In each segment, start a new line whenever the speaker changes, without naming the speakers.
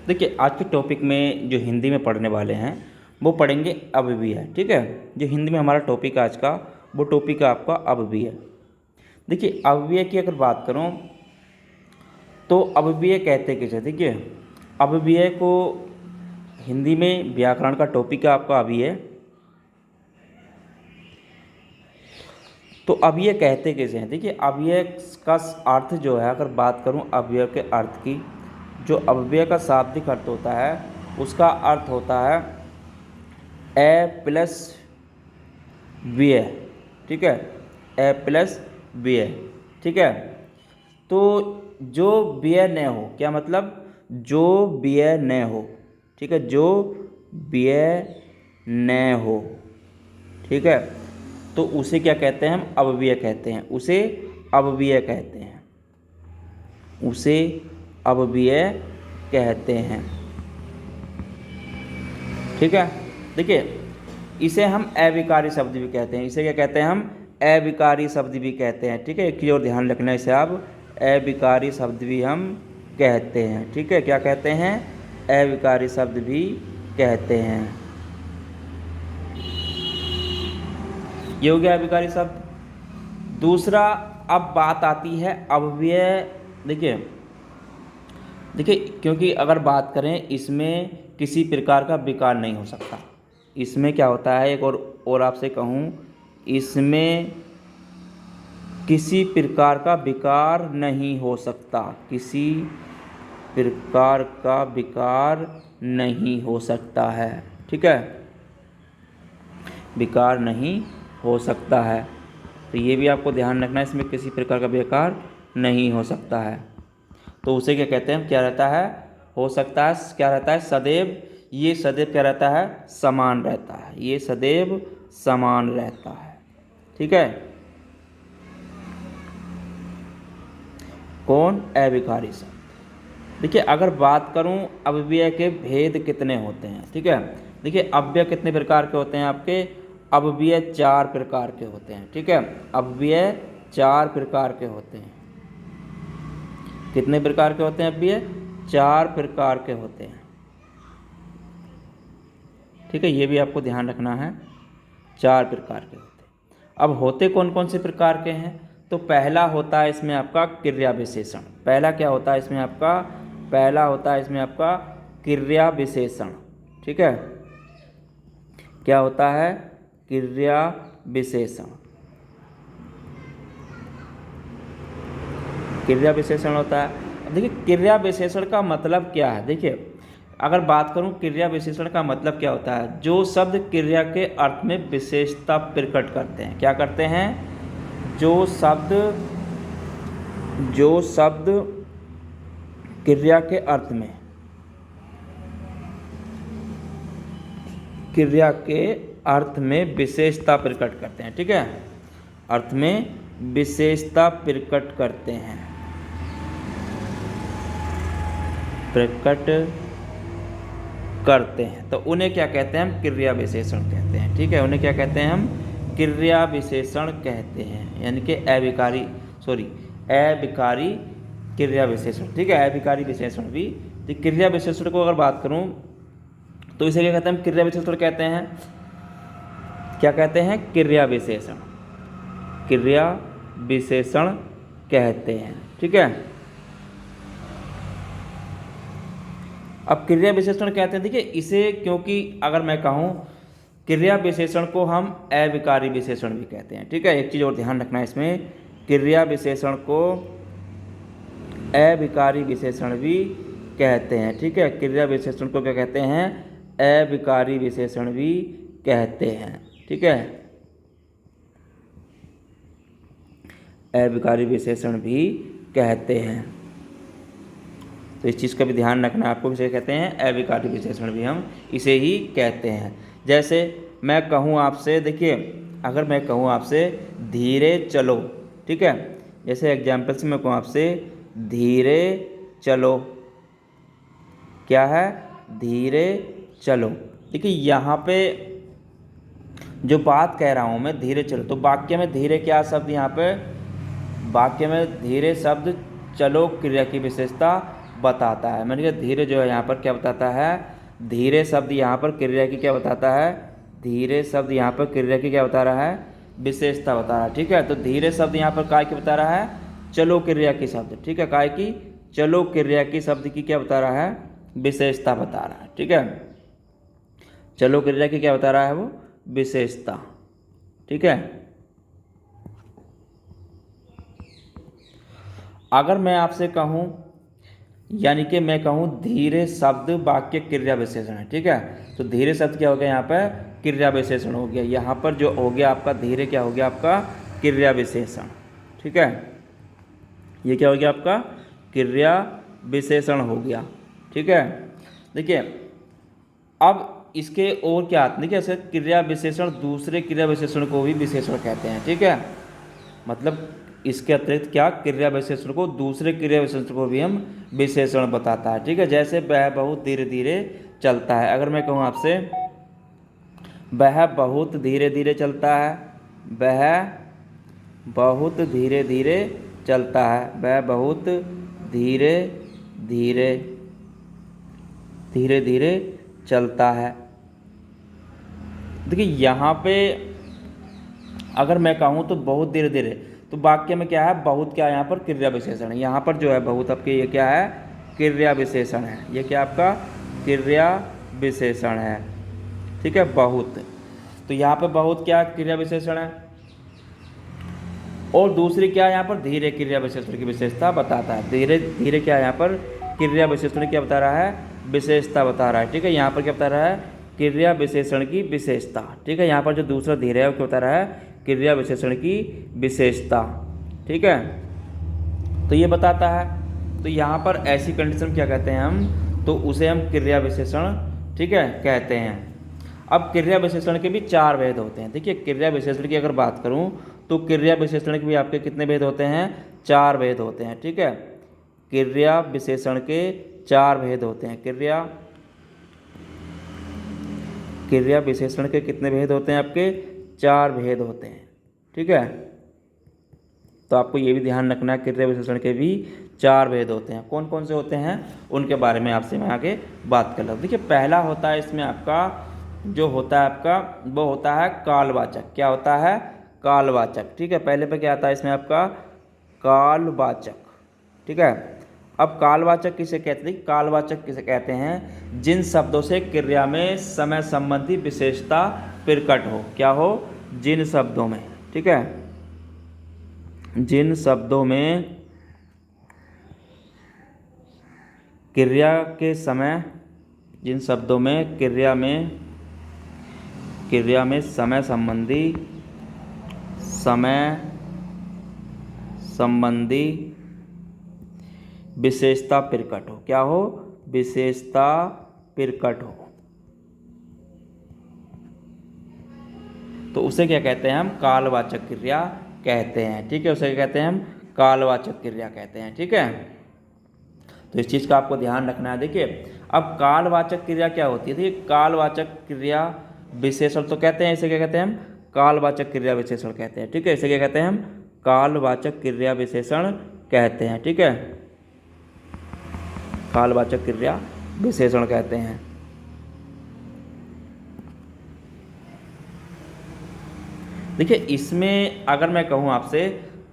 देखिए आज के टॉपिक में जो हिंदी में पढ़ने वाले हैं वो पढ़ेंगे अव्यय, ठीक है। जो हिंदी में हमारा टॉपिक है आज का, वो टॉपिक है आपका अव्यय। देखिए अव्यय की अगर बात करूं तो अव्यय कहते किसे, देखिए अव्यय को हिंदी में व्याकरण का टॉपिक है आपका अव्यय। तो अव्यय कहते किसे हैं, देखिए अव्यय का अर्थ जो है, अगर बात करूं अव्यय के अर्थ की, जो अव्यय का शाब्दिक अर्थ होता है उसका अर्थ होता है ए प्लस व्यय, ठीक है, ए प्लस व्यय, ठीक है। तो जो व्यय न हो, क्या मतलब, जो व्यय न हो, ठीक है, जो व्यय न हो, ठीक है, तो उसे क्या कहते हैं, हम अव्यय कहते हैं, उसे अव्यय कहते हैं, उसे अव्यय कहते हैं, ठीक है। देखिए इसे हम अविकारी शब्द भी कहते हैं, इसे क्या कहते हैं, हम अविकारी शब्द भी कहते हैं, ठीक है। एक चीज़ और ध्यान रखना, इसे आप अविकारी शब्द भी हम कहते हैं, ठीक है। क्या कहते हैं, अविकारी शब्द भी कहते हैं। ये हो गया अविकारी शब्द। दूसरा, अब बात आती है अव्यय। देखिए क्योंकि अगर बात करें इसमें किसी प्रकार का विकार नहीं हो सकता, इसमें क्या होता है, एक और आपसे कहूँ, इसमें किसी प्रकार का विकार नहीं हो सकता, किसी प्रकार का विकार नहीं हो सकता है, ठीक है, विकार नहीं हो सकता है। तो ये भी आपको ध्यान रखना है, इसमें किसी प्रकार का विकार नहीं हो सकता है। तो उसे क्या कहते हैं, क्या रहता है, हो सकता है, क्या रहता है, सदैव, ये सदैव क्या रहता है, समान रहता है, ये सदैव समान रहता है, ठीक है। कौन, अविकारी शब्द। देखिए अगर बात करूं अव्यय के भेद कितने होते हैं, ठीक है। देखिए अव्यय कितने प्रकार के होते हैं आपके, अव्यय 4 प्रकार के होते हैं, ठीक है। अव्यय 4 प्रकार के होते हैं। कितने प्रकार के होते हैं अव्यय, 4 प्रकार के होते हैं, ठीक है। ये भी आपको ध्यान रखना है, 4 प्रकार के होते हैं। अब होते कौन कौन से प्रकार के हैं, तो पहला होता है इसमें आपका क्रिया विशेषण। पहला क्या होता है इसमें आपका, पहला होता है इसमें आपका क्रिया विशेषण, ठीक है। क्या होता है, क्रिया विशेषण। क्रिया विशेषण होता है। अब देखिए क्रिया विशेषण का मतलब क्या है, देखिए अगर बात करूं क्रिया विशेषण का मतलब क्या होता है, जो शब्द क्रिया के अर्थ में विशेषता प्रकट करते हैं। क्या करते हैं, जो शब्द क्रिया के अर्थ में, क्रिया के अर्थ में विशेषता प्रकट करते हैं, ठीक है, अर्थ में विशेषता प्रकट करते हैं, प्रकट करते हैं, तो उन्हें क्या कहते हैं, हम क्रिया विशेषण कहते हैं, ठीक है। उन्हें क्या कहते हैं, हम क्रिया विशेषण कहते हैं, यानी कि अविकारी क्रिया विशेषण, ठीक है, अविकारी विशेषण भी। तो क्रिया विशेषण को अगर बात करूं तो इसे क्या कहते हैं, हम क्रिया विशेषण कहते हैं। क्या कहते हैं, क्रिया विशेषण, क्रिया विशेषण कहते हैं, ठीक है। अब क्रिया विशेषण कहते हैं, देखिए इसे, क्योंकि अगर मैं कहूँ क्रिया विशेषण को हम अविकारी विशेषण भी कहते हैं, ठीक है। एक चीज़ और ध्यान रखना है इसमें, क्रिया विशेषण को अविकारी विशेषण भी कहते हैं, ठीक है। क्रिया विशेषण को क्या कहते हैं, अविकारी विशेषण भी कहते हैं, ठीक है, अविकारी विशेषण भी कहते हैं। तो इस चीज़ का भी ध्यान रखना है आपको, इसे कहते हैं अविकारी विशेषण भी हम इसे ही कहते हैं। जैसे मैं कहूँ आपसे, देखिए अगर मैं कहूँ आपसे धीरे चलो, ठीक है, जैसे एग्जाम्पल से मैं कहूँ आपसे धीरे चलो, क्या है, धीरे चलो। देखिए यहाँ पे जो बात कह रहा हूँ मैं, धीरे चलो, तो वाक्य में धीरे क्या शब्द, यहाँ पे वाक्य में धीरे शब्द, चलो क्रिया की विशेषता बताता है। मैंने कहा धीरे जो है यहाँ पर क्या बताता है, धीरे शब्द यहाँ पर क्रिया की क्या बताता है, धीरे शब्द यहाँ पर क्रिया की क्या बता रहा है, विशेषता बता रहा है। ठीक है, तो धीरे शब्द यहाँ पर काय की बता रहा है, चलो क्रिया की शब्द। ठीक है, काय की, चलो क्रिया की शब्द की क्या बता रहा है, विशेषता बता रहा है। ठीक है, चलो क्रिया की क्या बता रहा है वो, विशेषता। ठीक है, अगर मैं आपसे कहूँ, यानी कि मैं कहूँ धीरे शब्द वाक्य क्रिया विशेषण है। ठीक है, तो धीरे शब्द क्या हो गया यहाँ पर, क्रिया विशेषण हो गया। यहाँ पर जो हो गया आपका धीरे क्या हो गया आपका, क्रिया विशेषण। ठीक है, ये क्या हो गया आपका, क्रिया विशेषण हो गया। ठीक है, देखिए अब इसके और क्या आते हैं, देखिए ऐसे क्रिया विशेषण दूसरे क्रिया विशेषण को भी विशेषण कहते हैं। ठीक है, मतलब इसके अतिरिक्त क्या, क्रिया विशेषण को दूसरे क्रिया विशेषण को भी हम विशेषण बताता है। ठीक है, जैसे वह बहुत धीरे धीरे चलता है। अगर मैं कहूँ आपसे वह बहुत धीरे धीरे चलता है, वह बहुत धीरे धीरे चलता है, वह बहुत धीरे धीरे धीरे धीरे चलता है। देखिए यहाँ पे अगर मैं कहूँ तो बहुत धीरे धीरे, तो वाक्य में क्या है, बहुत क्या है यहाँ पर, क्रिया विशेषण है। यहाँ पर जो है बहुत आपके ये क्या है, क्रिया विशेषण है। ये क्या आपका क्रिया विशेषण है। ठीक है, बहुत, तो यहाँ पे बहुत क्या क्रिया विशेषण है, और दूसरी क्या है यहाँ पर, धीरे क्रिया विशेषण की विशेषता बताता है। धीरे धीरे क्या है यहाँ पर, क्रिया विशेषण क्या बता रहा है, विशेषता बता रहा है। ठीक है, यहाँ पर क्या बता रहा है, क्रिया विशेषण की विशेषता। ठीक है, यहाँ पर जो दूसरा धीरे है वो क्या बता रहा है, क्रिया विशेषण की विशेषता। ठीक है, तो ये बताता है। तो यहाँ पर ऐसी कंडीशन क्या कहते हैं हम, तो उसे हम क्रिया विशेषण, ठीक है, कहते हैं। अब क्रिया विशेषण के भी चार भेद होते हैं। देखिए क्रिया विशेषण की अगर बात करूँ तो क्रिया विशेषण के भी आपके कितने भेद होते हैं, चार भेद होते हैं। ठीक है, क्रिया विशेषण के चार भेद होते हैं। क्रिया विशेषण के कितने भेद होते हैं आपके, चार भेद होते हैं। ठीक है, तो आपको ये भी ध्यान रखना है, क्रिया विशेषण के भी चार भेद होते हैं। कौन कौन से होते हैं उनके बारे में आपसे मैं आगे बात कर रहा हूँ। देखिए पहला होता है इसमें आपका, जो होता है आपका वो होता है कालवाचक। क्या होता है, कालवाचक। ठीक है, पहले पे क्या आता है इसमें आपका, कालवाचक। ठीक है, अब कालवाचक किसे कहते हैं, कालवाचक किसे कहते हैं, जिन शब्दों से क्रिया में समय संबंधी विशेषता प्रकट हो। क्या हो, जिन शब्दों में, ठीक है, जिन शब्दों में क्रिया के समय, जिन शब्दों में क्रिया में समय संबंधी विशेषता प्रकट हो। क्या हो, विशेषता प्रकट हो, तो उसे क्या कहते हैं हम, कालवाचक क्रिया कहते हैं। ठीक है, उसे क्या कहते हैं हम, कालवाचक क्रिया कहते हैं। ठीक है, तो इस चीज़ का आपको ध्यान रखना है। देखिए अब कालवाचक क्रिया क्या होती है, देखिए कालवाचक क्रिया विशेषण तो कहते हैं, इसे क्या कहते हैं हम, कालवाचक क्रिया विशेषण कहते हैं। ठीक है, इसे क्या कहते हैं हम, कालवाचक क्रिया विशेषण कहते हैं। ठीक है, कालवाचक क्रिया विशेषण कहते हैं। देखिए इसमें अगर मैं कहूँ आपसे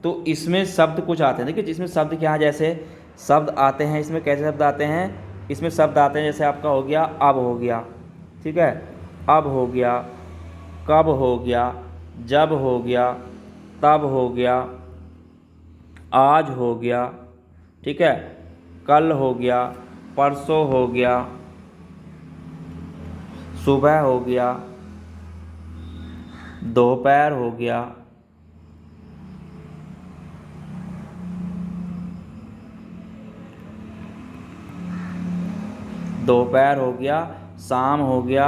तो इसमें शब्द कुछ आते हैं। देखिए जिसमें शब्द क्या है, जैसे शब्द आते हैं, इसमें कैसे शब्द आते हैं, इसमें शब्द आते हैं जैसे आपका हो गया अब हो गया, ठीक है, अब हो गया, कब हो गया, जब हो गया, तब हो गया, आज हो गया, ठीक है, कल हो गया, परसों हो गया, सुबह हो गया, दोपहर हो गया, दोपहर हो गया, शाम हो गया,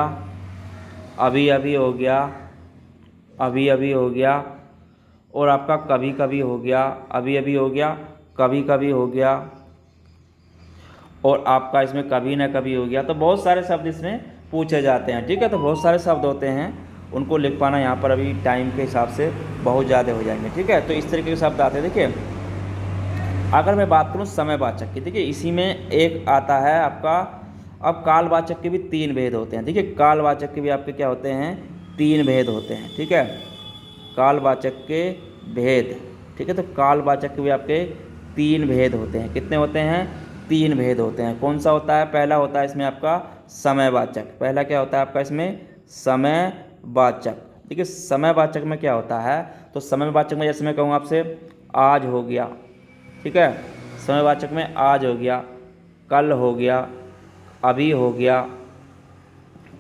अभी अभी हो गया, अभी अभी हो गया, और आपका कभी कभी हो गया, अभी अभी हो गया, कभी कभी हो गया, और आपका इसमें कभी ना कभी हो गया। तो बहुत सारे शब्द इसमें पूछे जाते हैं। ठीक है, तो बहुत सारे शब्द होते हैं, उनको लिख पाना यहाँ पर अभी टाइम के हिसाब से बहुत ज़्यादा हो जाएंगे। ठीक है, तो इस तरीके के शब्द आते हैं। देखिए अगर मैं बात करूँ समयवाचक की, देखिए इसी में एक आता है आपका, अब कालवाचक के भी 3 भेद होते हैं। देखिए कालवाचक के भी आपके क्या होते हैं, 3 भेद होते हैं, ठीक है, कालवाचक के भेद, ठीक है। तो कालवाचक के भी आपके 3 भेद होते हैं। कितने होते हैं, 3 भेद होते हैं। कौन सा होता है, पहला होता है इसमें आपका समयवाचक। पहला क्या होता है आपका इसमें, समयवाचक। देखिए समयवाचक में क्या होता है, तो समयवाचक में जैसे मैं कहूँ आपसे आज हो गया, ठीक है, समयवाचक में आज हो गया, कल हो गया, अभी हो गया,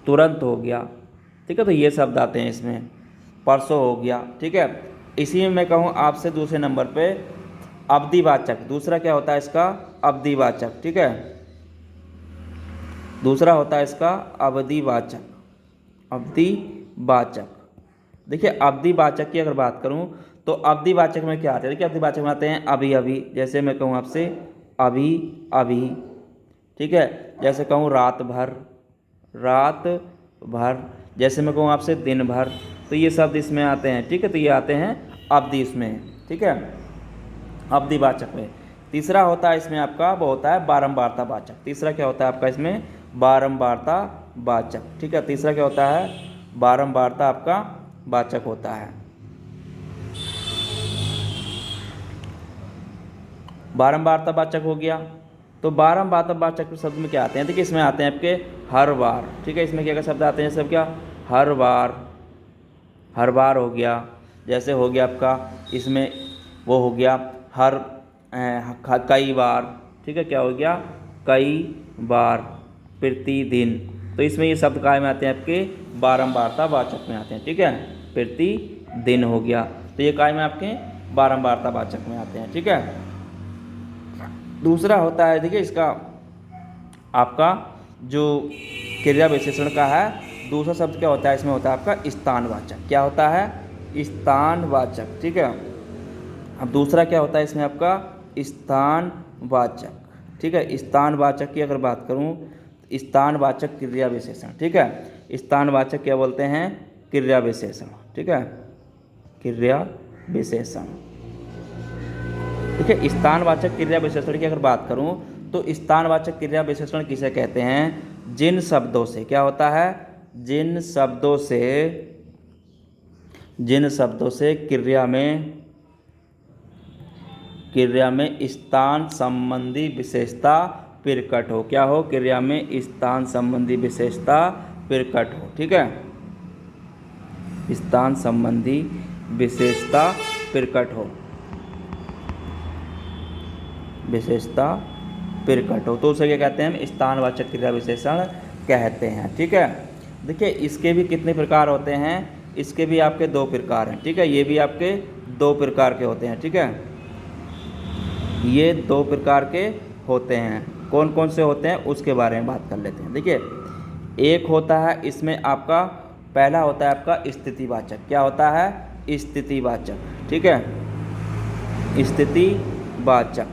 तुरंत हो गया, ठीक है, तो ये शब्द आते हैं इसमें, परसों हो गया, ठीक है। इसी में मैं कहूँ आपसे दूसरे नंबर पे अवधिवाचक, दूसरा क्या होता है इसका, अवधिवाचक, ठीक है, दूसरा होता है इसका अवधिवाचक, अवधिवाचक। देखिए अवधिवाचक की अगर बात करूँ तो अवधिवाचक में क्या आते हैं, देखिए अवधिवाचक में आते हैं अभी अभी, जैसे मैं कहूँ आपसे अभी अभी, ठीक है, जैसे कहूँ रात भर, रात भर, जैसे मैं कहूँ आपसे दिन भर, तो ये शब्द इसमें आते हैं, ठीक है, तो ये आते हैं अवधि इसमें, ठीक है, अवधिवाचक में। तीसरा होता है इसमें आपका, वो होता है बारंबारतावाचक। तीसरा क्या होता है आपका इसमें, बारंबारतावाचक, ठीक है, तीसरा क्या होता है, बारंबारता आपका वाचक होता है। बारंबारतावाचक हो गया। तो बारंबारतावाचक शब्द में क्या आते हैं, देखिए इसमें आते हैं आपके हर बार, ठीक है, इसमें क्या क्या शब्द आते हैं सब, क्या, हर बार, हर बार हो गया, जैसे हो गया आपका इसमें वो हो गया हर कई बार, ठीक है, क्या हो गया, कई बार, प्रतिदिन, तो इसमें ये शब्द काय में आते हैं आपके, बारंबारतावाचक में आते हैं, ठीक है, प्रतिदिन हो गया, तो ये काय में आपके बारंबारतावाचक में आते हैं, ठीक है। दूसरा होता है, देखिए इसका आपका जो क्रिया विशेषण का है, दूसरा शब्द क्या होता है इसमें, होता है आपका स्थानवाचक। क्या होता है, स्थानवाचक, ठीक है। अब दूसरा क्या होता है इसमें आपका, स्थानवाचक, ठीक है। स्थानवाचक की अगर बात करूं, स्थानवाचक क्रिया विशेषण, ठीक है, स्थानवाचक क्या बोलते हैं, क्रिया विशेषण, ठीक है, क्रिया विशेषण, ठीक है। स्थानवाचक क्रिया विशेषण की अगर बात करूं तो स्थानवाचक क्रिया विशेषण किसे कहते हैं, जिन शब्दों से क्या होता है, जिन शब्दों से क्रिया में स्थान संबंधी विशेषता प्रकट हो, क्या हो, क्रिया में स्थान संबंधी विशेषता प्रकट हो, ठीक है, स्थान संबंधी विशेषता प्रकट हो, विशेषता प्रकट हो, तो उसे क्या कहते हैं हम, स्थानवाचक क्रिया विशेषण कहते हैं, ठीक है। देखिए इसके भी कितने प्रकार होते हैं, इसके भी आपके 2 प्रकार हैं, ठीक है, ये भी आपके 2 प्रकार के होते हैं, ठीक है, ये 2 प्रकार के होते हैं। कौन कौन से होते हैं उसके बारे में बात कर लेते हैं। देखिए एक होता है इसमें आपका, पहला होता है आपका स्थितिवाचक। क्या होता है, स्थितिवाचक, ठीक है, स्थितिवाचक।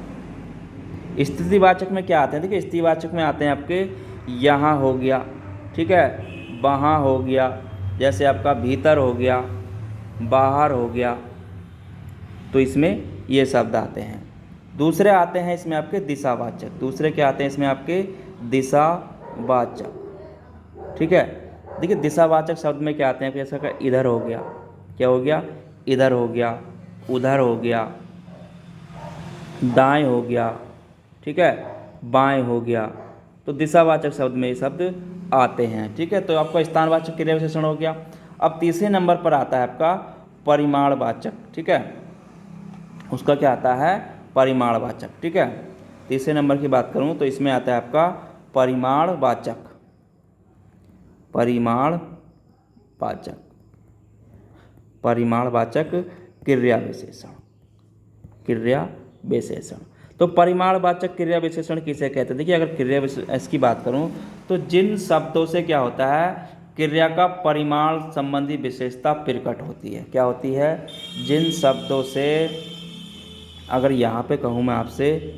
स्थितिवाचक में क्या आते हैं, देखिए स्थितिवाचक में आते हैं आपके यहाँ हो गया, ठीक है, वहाँ हो गया, जैसे आपका भीतर हो गया, बाहर हो गया, तो इसमें ये शब्द आते हैं। दूसरे आते हैं इसमें आपके दिशावाचक। दूसरे क्या आते हैं इसमें आपके, दिशावाचक, ठीक है। देखिए दिशावाचक शब्द में क्या आते हैं, जैसे का इधर हो गया, क्या हो गया, इधर हो गया, उधर हो गया, दाएं हो गया, ठीक है, बाएं हो गया, तो दिशावाचक शब्द में ये शब्द आते हैं, ठीक है। तो आपका स्थानवाचक क्रिया विशेषण हो गया। अब तीसरे नंबर पर आता है आपका परिमाणवाचक, ठीक है, उसका क्या आता है, परिमाणवाचक, ठीक है। तीसरे नंबर की बात करूं तो इसमें आता है आपका परिमाणवाचक, परिमाणवाचक, परिमाणवाचक क्रिया विशेषण, क्रिया विशेषण। तो परिमाणवाचक क्रिया विशेषण किसे कहते हैं, देखिए अगर क्रिया इसकी बात करूं तो जिन शब्दों से क्या होता है, क्रिया का परिमाण संबंधी विशेषता प्रकट होती है। क्या होती है, जिन शब्दों से, अगर यहाँ पे कहूँ मैं आपसे,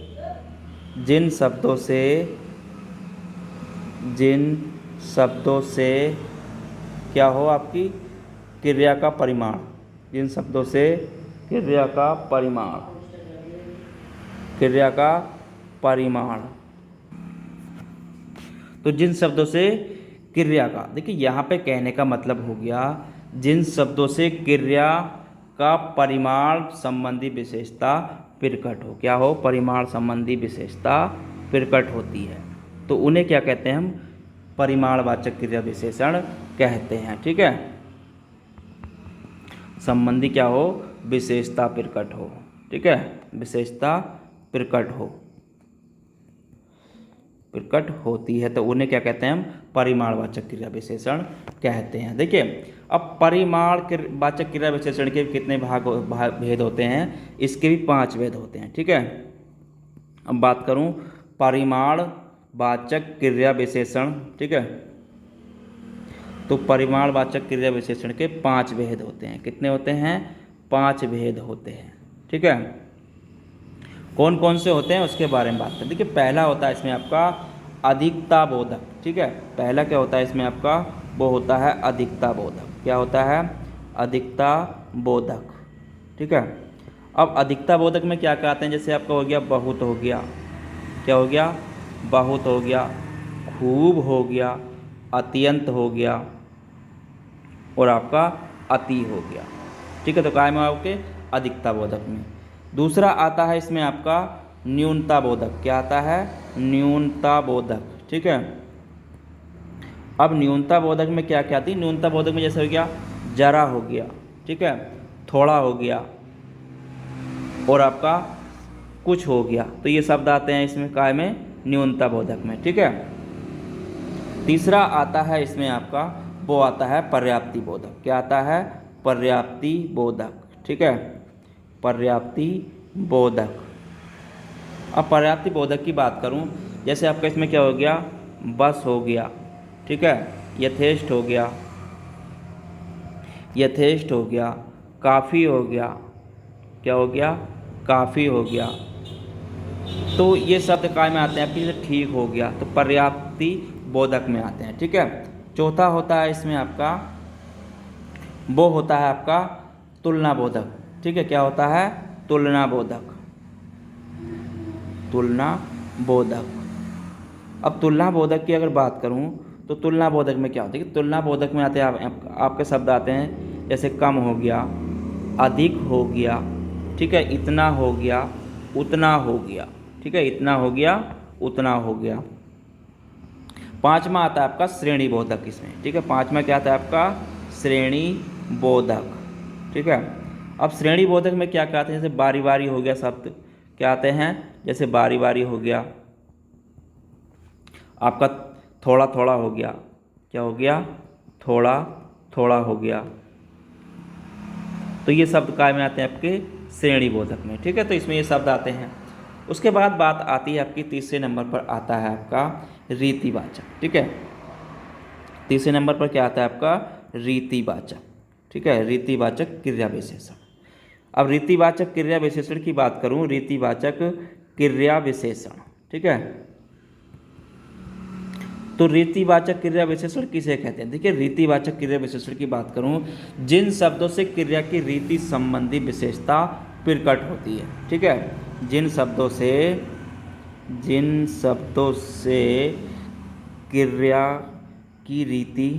जिन शब्दों से क्या हो आपकी क्रिया का परिमाण, जिन शब्दों से क्रिया का परिमाण क्रिया का परिमाण। तो जिन शब्दों से क्रिया का, देखिए यहाँ पे कहने का मतलब हो गया जिन शब्दों से क्रिया का परिमाण संबंधी विशेषता प्रकट हो, क्या हो, परिमाण संबंधी विशेषता प्रकट होती है, तो उन्हें क्या कहते हैं हम, परिमाणवाचक क्रिया विशेषण कहते हैं। ठीक है, संबंधी क्या हो, विशेषता प्रकट हो। ठीक है, विशेषता प्रकट होती है, तो उन्हें क्या कहते हैं हम, परिमाणवाचक क्रिया विशेषण कहते हैं। देखिए, अब परिमाणवाचक क्रिया विशेषण के कितने भेद होते हैं, इसके भी 5 भेद होते हैं। ठीक है, अब बात करूं परिमाणवाचक क्रिया विशेषण। ठीक है, तो परिमाणवाचक क्रिया विशेषण के 5 भेद होते हैं। कितने होते हैं, 5 भेद होते हैं। ठीक है, कौन कौन से होते हैं उसके बारे में बात करें। देखिए, पहला होता है इसमें आपका अधिकता बोधक। ठीक है, पहला क्या होता है इसमें आपका, वो होता है अधिकता बोधक। क्या होता है, अधिकता बोधक। ठीक है, अब अधिकता बोधक में क्या क्या आते हैं, जैसे आपका हो गया बहुत हो गया, क्या हो गया, बहुत हो गया, खूब हो गया, अत्यंत हो गया और आपका अति हो गया। ठीक है, तो काय में आपके अधिकता बोधक में। दूसरा आता है इसमें आपका न्यूनता बोधक। क्या आता है, न्यूनता बोधक। ठीक है, अब न्यूनता बोधक में क्या क्या आती है, न्यूनता बोधक में जैसे हो गया जरा हो गया, ठीक है, थोड़ा हो गया और आपका कुछ हो गया, तो ये शब्द आते हैं इसमें काय में, न्यूनता बोधक में। ठीक है, तीसरा आता है इसमें आपका, वो आता है पर्याप्ति बोधक। क्या आता है, पर्याप्ति बोधक। ठीक है, पर्याप्ति बोधक। अब पर्याप्ति बोधक की बात करूं, जैसे आपका इसमें क्या हो गया, बस हो गया, ठीक है, यथेष्ट हो गया, यथेष्ट हो गया, काफ़ी हो गया, क्या हो गया, काफ़ी हो गया, तो ये शब्द काय में आते हैं आपकी, जैसे ठीक हो गया, तो पर्याप्ति बोधक में आते हैं। ठीक है, चौथा होता है इसमें आपका, वो होता है आपका तुलना बोधक। ठीक है, क्या होता है, तुलना बोधक, तुलना बोधक। अब तुलना बोधक की अगर बात करूं, तो तुलना बोधक में क्या होता है कि तुलना बोधक में आते हैं आपके शब्द आते हैं, जैसे कम हो गया, अधिक हो गया, ठीक है, इतना हो गया, उतना हो गया, ठीक है, इतना हो गया, उतना हो गया। पांचवा आता है आपका श्रेणी बोधक इसमें। ठीक है, पांचवा क्या आता है आपका, श्रेणी बोधक। ठीक है, अब श्रेणी बोधक में क्या क्या आते हैं, जैसे बारी बारी हो गया शब्द, क्या आते हैं, जैसे बारी बारी हो गया, आपका थोड़ा थोड़ा हो गया, क्या हो गया, थोड़ा थोड़ा हो गया, तो ये शब्द काय में आते हैं आपके, श्रेणी बोधक में। ठीक है, तो इसमें ये शब्द आते हैं। उसके बाद बात आती है आपकी, तीसरे नंबर पर आता है आपका रीतिवाचक। ठीक है, तीसरे नंबर पर क्या आता है आपका, रीतिवाचक। ठीक है, रीतिवाचक क्रिया विशेषण। अब रीतिवाचक क्रिया विशेषण की बात करूं, रीतिवाचक क्रिया विशेषण, ठीक है, तो रीतिवाचक क्रिया विशेषण किसे कहते हैं। देखिए, रीतिवाचक क्रिया विशेषण की बात करूं, जिन शब्दों से क्रिया की रीति संबंधी विशेषता प्रकट होती है। ठीक है, जिन शब्दों से क्रिया की रीति,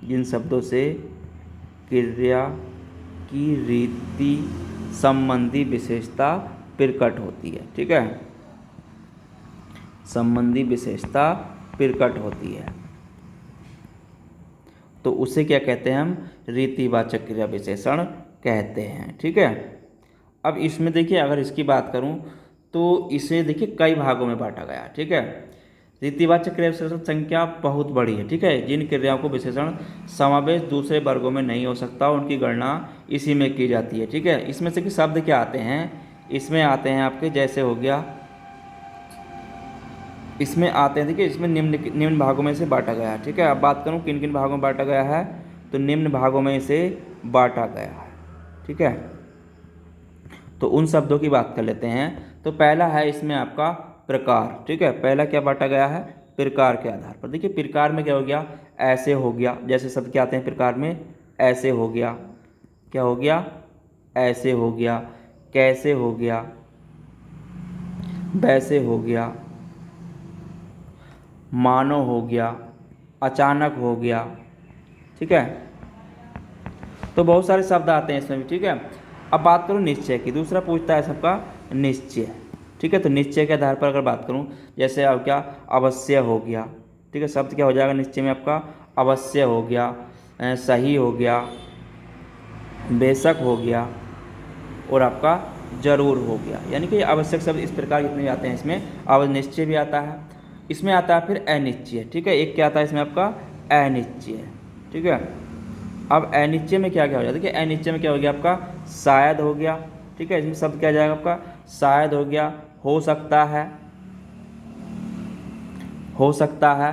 जिन शब्दों से क्रिया की रीति संबंधी विशेषता प्रकट होती है। ठीक है, संबंधी विशेषता प्रकट होती है, तो उसे क्या कहते हैं हम, रीतिवाचक क्रिया विशेषण कहते हैं। ठीक है, अब इसमें देखिए, अगर इसकी बात करूं तो इसे देखिए कई भागों में बांटा गया। ठीक है, रीतिवाचक क्रिया विशेषण संख्या बहुत बड़ी है। ठीक है, जिन क्रियाओं को विशेषण समावेश दूसरे वर्गों में नहीं हो सकता, उनकी गणना इसी में की जाती है। ठीक है, इसमें से कि शब्द क्या आते हैं, इसमें आते हैं आपके, जैसे हो गया, इसमें आते हैं, देखिए इसमें निम्न भागों में से बांटा गया है। ठीक है, अब बात करूं किन किन भागों में बांटा गया है, तो निम्न भागों में इसे बांटा गया है। ठीक है, तो उन शब्दों की बात कर लेते हैं। तो पहला है इसमें आपका प्रकार। ठीक है, पहला क्या बांटा गया है, प्रकार के आधार पर। देखिए, प्रकार में क्या हो गया, ऐसे हो गया, जैसे शब्द क्या आते हैं प्रकार में, ऐसे हो गया, क्या हो गया, ऐसे हो गया, कैसे हो गया, वैसे हो गया, मानो हो गया, अचानक हो गया। ठीक है, तो बहुत सारे शब्द आते हैं इसमें भी। ठीक है, अब बात करूँ निश्चय की। दूसरा पूछता है सबका निश्चय। ठीक है, तो निश्चय के आधार पर अगर बात करूँ, जैसे अब क्या, अवश्य हो गया। ठीक है, शब्द क्या हो जाएगा निश्चय में आपका, अवश्य हो गया, सही हो गया, बेशक हो गया, और आपका जरूर हो गया। यानी कि आवश्यक शब्द इस प्रकार कितने आते हैं इसमें। अब निश्चय भी आता है, इसमें आता है फिर अनिश्चय। ठीक है, एक क्या आता है इसमें आपका, अनिश्चय। ठीक है, अब अनिश्चय में क्या क्या हो जाता है, देखिए अनिश्चय में क्या हो गया आपका, शायद हो गया। ठीक है, इसमें शब्द क्या आ जाएगा आपका, शायद हो गया, हो सकता है, हो सकता है,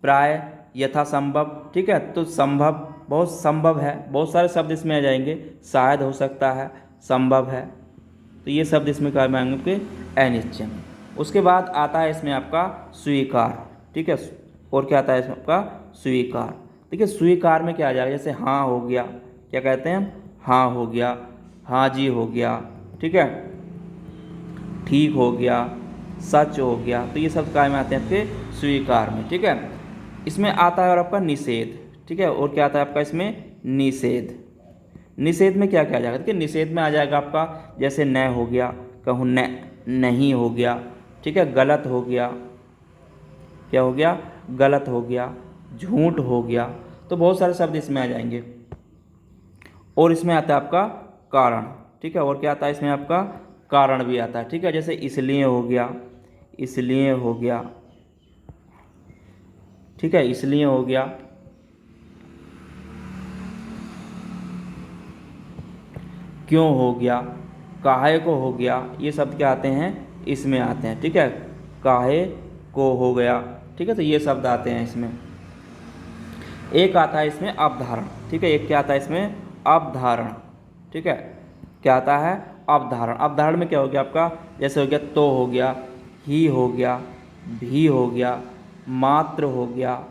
प्राय, यथासंभव। ठीक है, तो संभव, बहुत संभव है, बहुत सारे शब्द इसमें आ जाएंगे। शायद, हो सकता है, संभव है, तो ये शब्द इसमें क्या आएंगे आपके अनिश्चय में। उसके बाद आता है इसमें आपका स्वीकार। ठीक है, और क्या आता है इसमें आपका स्वीकार। देखिए स्वीकार में क्या आ जाएगा, जैसे हाँ हो गया, क्या कहते हैं हम, हाँ हो गया, हाँ जी हो गया। ठीक है, ठीक हो गया, सच हो गया, तो ये सब काय में आते हैं आपके स्वीकार में। ठीक है, इसमें आता है और आपका निषेध। ठीक है, और क्या आता है आपका इसमें निषेध। निषेध में क्या क्या आ जाएगा, देखिए निषेध में आ जाएगा आपका जैसे न हो गया, कहूँ न, नहीं हो गया। ठीक है, गलत हो गया, क्या हो गया, गलत हो गया, झूठ हो गया, तो बहुत सारे शब्द इसमें आ जाएंगे। और इसमें आता है आपका कारण। ठीक है, और क्या आता है इसमें आपका कारण भी आता है। ठीक है, जैसे इसलिए हो गया, इसलिए हो गया। ठीक है, इसलिए हो गया, क्यों हो गया, काहे को हो गया, ये शब्द क्या आते हैं इसमें आते हैं। ठीक है, काहे को हो गया। ठीक है, तो ये शब्द आते हैं इसमें। एक आता है इसमें अवधारण। ठीक है, एक क्या आता है इसमें अवधारण। ठीक है, क्या आता है अवधारण। अवधारण में क्या हो गया आपका, जैसे हो गया तो हो गया, ही हो गया, भी हो गया, मात्र हो गया।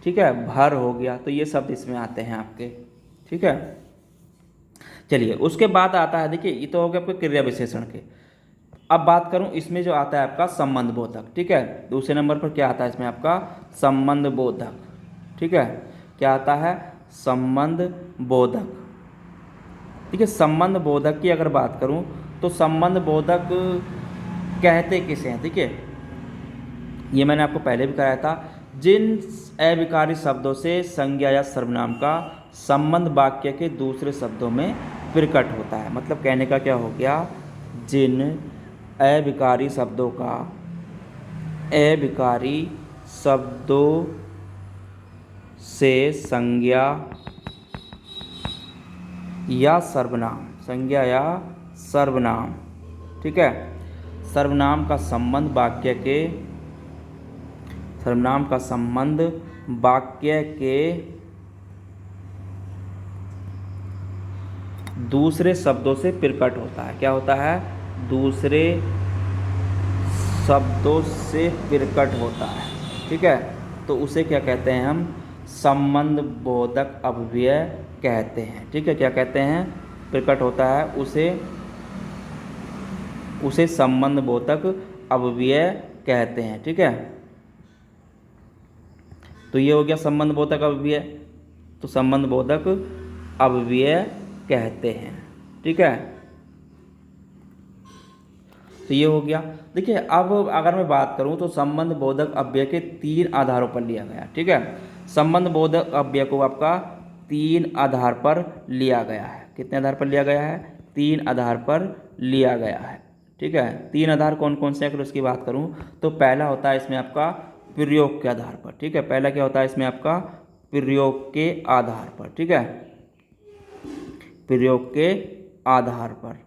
ठीक है, भर हो गया, तो ये शब्द इसमें आते हैं आपके। ठीक है, चलिए उसके बाद आता है, देखिए ये तो हो गया आपके क्रिया विशेषण के। अब बात करूं इसमें जो आता है आपका संबंध बोधक। ठीक है, दूसरे नंबर पर क्या आता है इसमें आपका संबंध बोधक। ठीक है, क्या आता है संबंध बोधक। ठीक है, संबंध बोधक की अगर बात करूं तो संबंध बोधक कहते किसे हैं। ठीक है, ये मैंने आपको पहले भी कराया था। जिन अविकारी शब्दों से संज्ञा या सर्वनाम का संबंध वाक्य के दूसरे शब्दों में प्रकट होता है। मतलब कहने का क्या हो गया, जिन अविकारी शब्दों का, अविकारी शब्दों से संज्ञा या सर्वनाम, संज्ञा या सर्वनाम, ठीक है, सर्वनाम का संबंध वाक्य के, सर्वनाम का संबंध वाक्य के दूसरे शब्दों से प्रकट होता है। क्या होता है, दूसरे शब्दों से प्रकट होता है। ठीक है, तो उसे क्या कहते हैं हम, संबंध बोधक अव्यय कहते हैं। ठीक है, क्या कहते हैं, प्रकट होता है उसे संबंध बोधक अव्यय कहते हैं। ठीक है, तो ये हो गया संबंध बोधक अव्यय, तो संबंध बोधक अव्यय कहते हैं। ठीक है, तो ये हो गया। देखिए अब अगर मैं बात करूं तो संबंध बोधक अव्यय के 3 आधारों पर लिया गया। ठीक है, संबंध बोधक अव्यय को आपका 3 आधार पर लिया गया है। कितने आधार पर लिया गया है, 3 आधार पर लिया गया है। ठीक है, 3 आधार कौन कौन से हैं, अगर उसकी बात करूं तो पहला होता है इसमें आपका प्रयोग के आधार पर। ठीक है, पहला क्या होता है इसमें आपका प्रयोग के आधार पर। ठीक है, प्रयोग के आधार पर।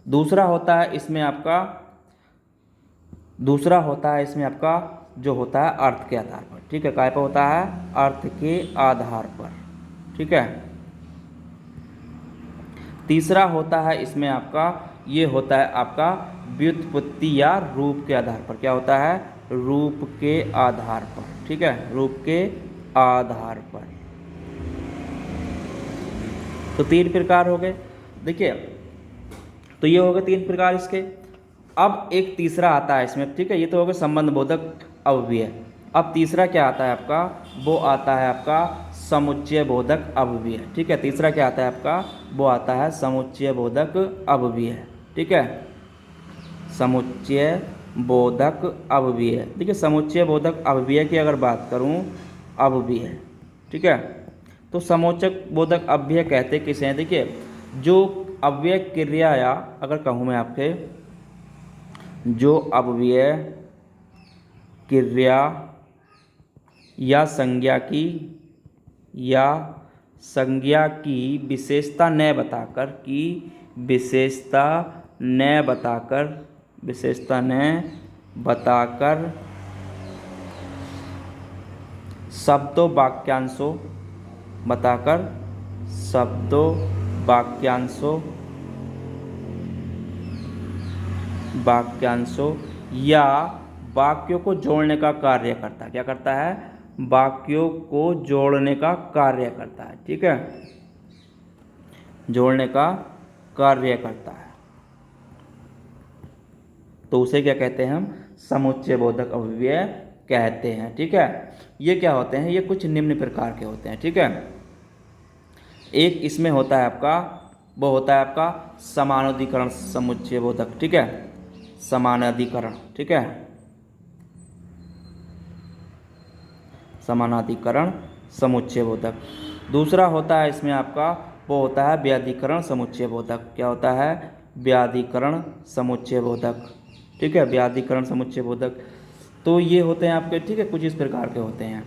दूसरा होता है इसमें आपका जो होता है अर्थ के आधार पर। ठीक है, काय पर होता है, अर्थ के आधार पर। ठीक है, तीसरा होता है इसमें आपका, ये होता है आपका व्युत्पत्ति या रूप के आधार पर। क्या होता है, रूप के आधार पर। ठीक है, रूप के आधार पर। तो 3 प्रकार हो गए। देखिए तो ये हो गए 3 प्रकार इसके। अब एक तीसरा आता है इसमें, ठीक है, ये तो हो गया संबंध बोधक अव्यय। अब तीसरा क्या आता है आपका, वो आता है आपका समुच्चय बोधक अव्यय, ठीक है। तीसरा क्या आता है आपका, वो आता है समुच्चय बोधक अव्यय, ठीक है, समुच्चय बोधक अव्यय। देखिए समुच्चय बोधक अव्यय की अगर बात करूं, अव्यय, ठीक है, तो समुच्चय बोधक अव्यय कहते किसे हैं, देखिए जो अव्यय क्रिया, या अगर कहूँ मैं आपके, जो अव्यय क्रिया या संज्ञा की विशेषता न बताकर, विशेषता न बताकर शब्दों वाक्यांशों या वाक्यों को जोड़ने का कार्य करता है। क्या करता है, वाक्यों को जोड़ने का कार्य करता है, ठीक है, जोड़ने का कार्य करता है, तो उसे क्या कहते हैं हम, समुच्चय बोधक अव्यय कहते हैं, ठीक है। ये क्या होते हैं, ये कुछ निम्न प्रकार के होते हैं, ठीक है। एक इसमें होता है आपका, वो होता है आपका समानाधिकरण समुच्चय बोधक, ठीक है, समानाधिकरण, ठीक है, समानाधिकरण समुच्चय बोधक। दूसरा होता है इसमें आपका, वो होता है व्याधिकरण समुच्चय बोधक। क्या होता है, व्याधिकरण समुच्चय बोधक, ठीक है, व्याधिकरण समुच्चय बोधक। तो ये होते हैं आपके, ठीक है, कुछ इस प्रकार के होते हैं।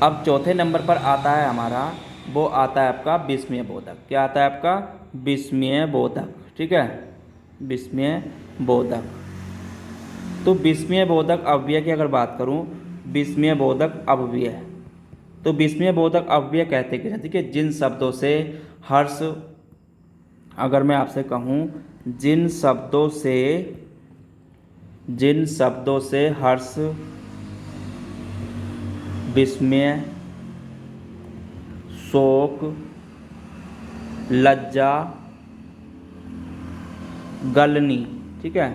अब चौथे नंबर पर आता है हमारा, वो आता है आपका विस्मय बोधक। क्या आता है आपका, विस्मय बोधक, ठीक है, विस्मय बोधक। तो विस्मय बोधक अव्यय की अगर बात करूं, विस्मय बोधक अव्यय, तो विस्मय बोधक अव्यय कहते हैं, ठीक है, जिन शब्दों से हर्ष, अगर मैं आपसे कहूं, जिन शब्दों से हर्ष, विस्मय, शोक, लज्जा, गलनी, ठीक है,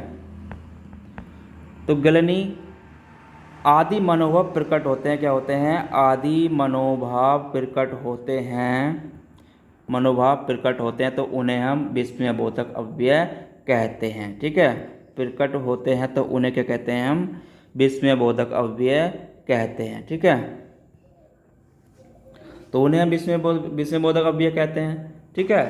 तो गलनी आदि मनोभाव प्रकट होते हैं। क्या होते हैं, आदि मनोभाव प्रकट होते हैं, तो उन्हें हम विस्मय बोधक अव्यय कहते हैं, ठीक है, प्रकट होते हैं तो उन्हें क्या कहते हैं हम, विस्मय बोधक अव्यय कहते हैं, ठीक है, तो उन्हें हम विस्मय बोधक अव्यय कहते हैं, ठीक है।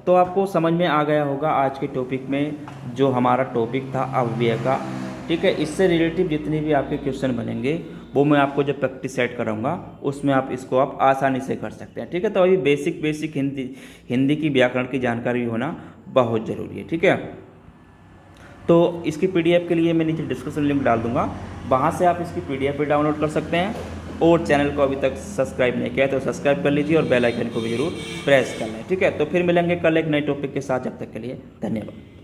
तो आपको समझ में आ गया होगा आज के टॉपिक में, जो हमारा टॉपिक था अव्यय का, ठीक है। इससे रिलेटिव जितने भी आपके क्वेश्चन बनेंगे वो मैं आपको जब प्रैक्टिस सेट कराऊंगा उसमें आप इसको आप आसानी से कर सकते हैं, ठीक है। तो अभी बेसिक हिंदी की व्याकरण की जानकारी होना बहुत ज़रूरी है, ठीक है। तो इसकी PDF के लिए मैं नीचे डिस्क्रिप्शन लिंक डाल दूंगा, वहाँ से आप इसकी PDF भी डाउनलोड कर सकते हैं। और चैनल को अभी तक सब्सक्राइब नहीं किया तो सब्सक्राइब कर लीजिए और बेल आइकन को भी जरूर प्रेस कर लें, ठीक है। तो फिर मिलेंगे कल एक नए टॉपिक के साथ, जब तक के लिए धन्यवाद।